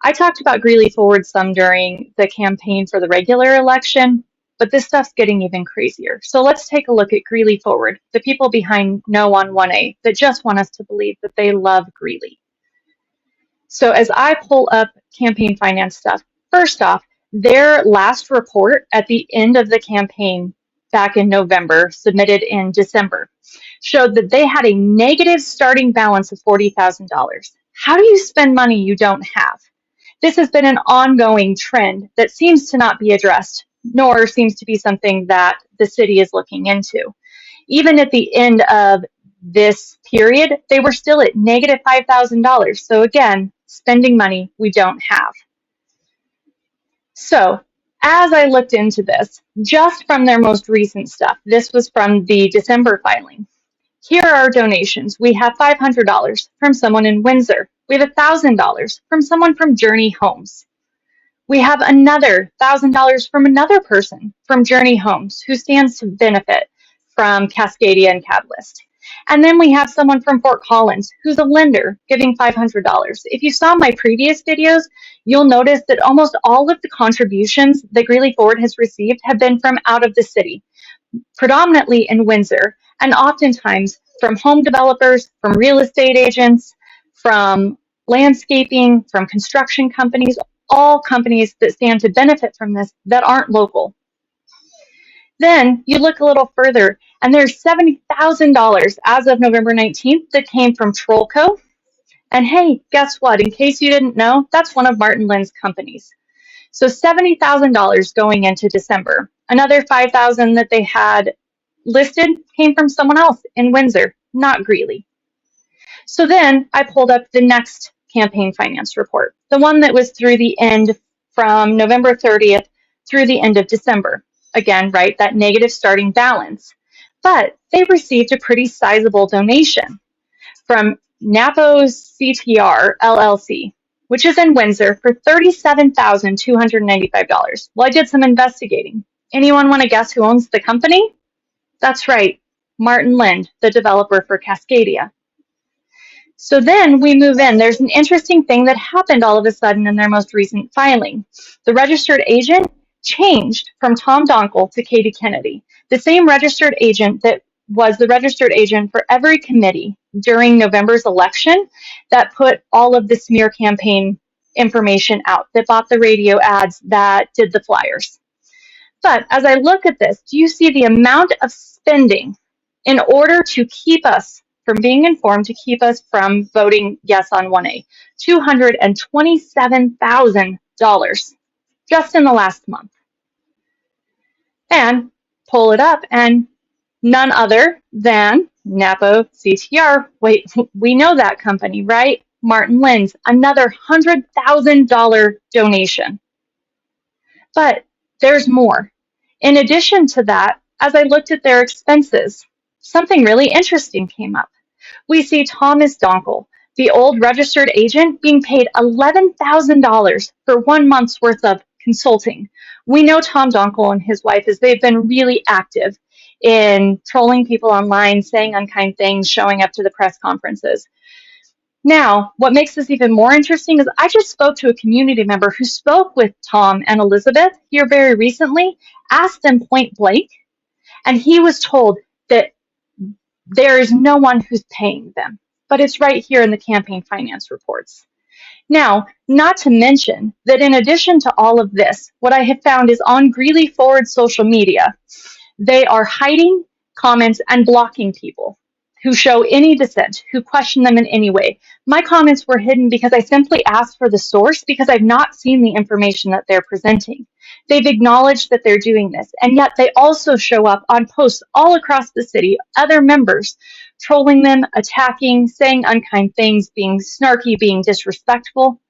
I talked about Greeley Forward some during the campaign for the regular election, but this stuff's getting even crazier. So let's take a look at Greeley Forward, the people behind No on 1A that just want us to believe that they love Greeley. So as I pull up campaign finance stuff, first off, their last report at the end of the campaign back in November, submitted in December, showed that they had a negative starting balance of $40,000. How do you spend money you don't have? This has been an ongoing trend that seems to not be addressed, nor seems to be something that the city is looking into. Even at the end of this period, they were still at negative $5,000. So again, spending money we don't have. So as I looked into this, just from their most recent stuff, this was from the December filing. Here are our donations. We have $500 from someone in Windsor. We have $1,000 from someone from Journey Homes. We have another $1,000 from another person from Journey Homes who stands to benefit from Cascadia and Catalyst. And then we have someone from Fort Collins who's a lender giving $500. If you saw my previous videos, you'll notice that almost all of the contributions that Greeley Forward has received have been from out of the city, predominantly in Windsor, and oftentimes from home developers, from real estate agents, from landscaping, from construction companies, all companies that stand to benefit from this that aren't local. Then you look a little further, and there's $70,000 as of November 19th that came from Trollco. And hey, guess what? In case you didn't know, that's one of Martin Lynn's companies. So $70,000 going into December. Another $5,000 that they had listed came from someone else in Windsor, not Greeley. So then I pulled up the next campaign finance report, the one that was through the end from November 30th through the end of December. Again, right, that negative starting balance. But they received a pretty sizable donation from Napo's CTR LLC, which is in Windsor, for $37,295. Well, I did some investigating. Anyone want to guess who owns the company? That's right, Martin Lynn, the developer for Cascadia. So then we move in. There's an interesting thing that happened all of a sudden in their most recent filing. The registered agent changed from Tom Donkle to Katie Kennedy, the same registered agent that was the registered agent for every committee during November's election that put all of the smear campaign information out, that bought the radio ads, that did the flyers. But as I look at this, do you see the amount of spending in order to keep us from being informed, to keep us from voting yes on 1A? $227,000 just in the last month. And pull it up, and none other than Napo CTR. Wait, we know that company, right? Martin Lynn's, another $100,000 donation. But there's more. In addition to that, as I looked at their expenses, something really interesting came up. We see Thomas Donkle, the old registered agent, being paid $11,000 for 1 month's worth of consulting. We know Tom Donkle and his wife, as they've been really active in trolling people online, saying unkind things, showing up to the press conferences. Now, what makes this even more interesting is I just spoke to a community member who spoke with Tom and Elizabeth here very recently, asked them point blank, and he was told that there is no one who's paying them. But it's right here in the campaign finance reports. Now, not to mention that in addition to all of this, what I have found is on Greeley Forward social media, they are hiding comments and blocking people who show any dissent, who question them in any way. My comments were hidden because I simply asked for the source, because I've not seen the information that they're presenting. They've acknowledged that they're doing this, and yet they also show up on posts all across the city, other members trolling them, attacking, saying unkind things, being snarky, being disrespectful.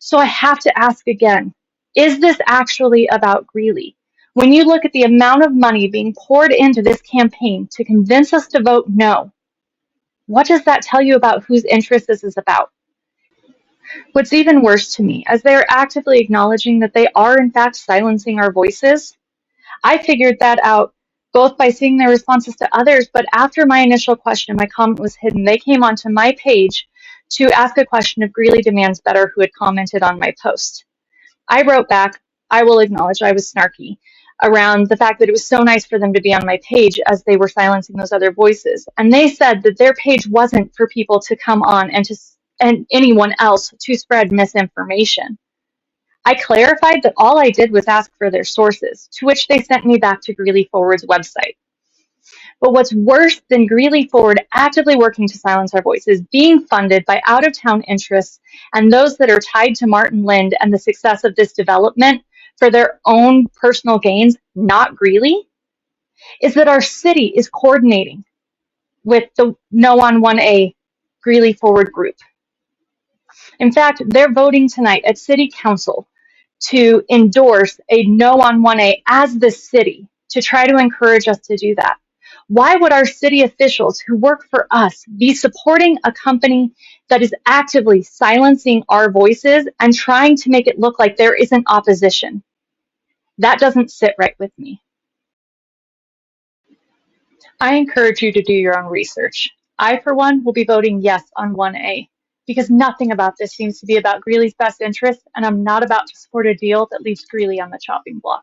So I have to ask again, is this actually about Greeley? When you look at the amount of money being poured into this campaign to convince us to vote no, what does that tell you about whose interest this is about? What's even worse to me, as they are actively acknowledging that they are in fact silencing our voices, I figured that out both by seeing their responses to others, but after my initial question, my comment was hidden, they came onto my page to ask a question of Greeley Demands Better, who had commented on my post. I wrote back, I will acknowledge I was snarky around the fact that it was so nice for them to be on my page as they were silencing those other voices. And they said that their page wasn't for people to come on and anyone else to spread misinformation. I clarified that all I did was ask for their sources, to which they sent me back to Greeley Forward's website. But what's worse than Greeley Forward actively working to silence our voices, being funded by out-of-town interests and those that are tied to Martin Lind and the success of this development for their own personal gains, not Greeley, is that our city is coordinating with the No on 1A Greeley Forward group. In fact, they're voting tonight at City Council to endorse a No on 1A as the city to try to encourage us to do that. Why would our city officials who work for us be supporting a company that is actively silencing our voices and trying to make it look like there isn't opposition? That doesn't sit right with me. I encourage you to do your own research. I, for one, will be voting yes on 1A because nothing about this seems to be about Greeley's best interest, and I'm not about to support a deal that leaves Greeley on the chopping block.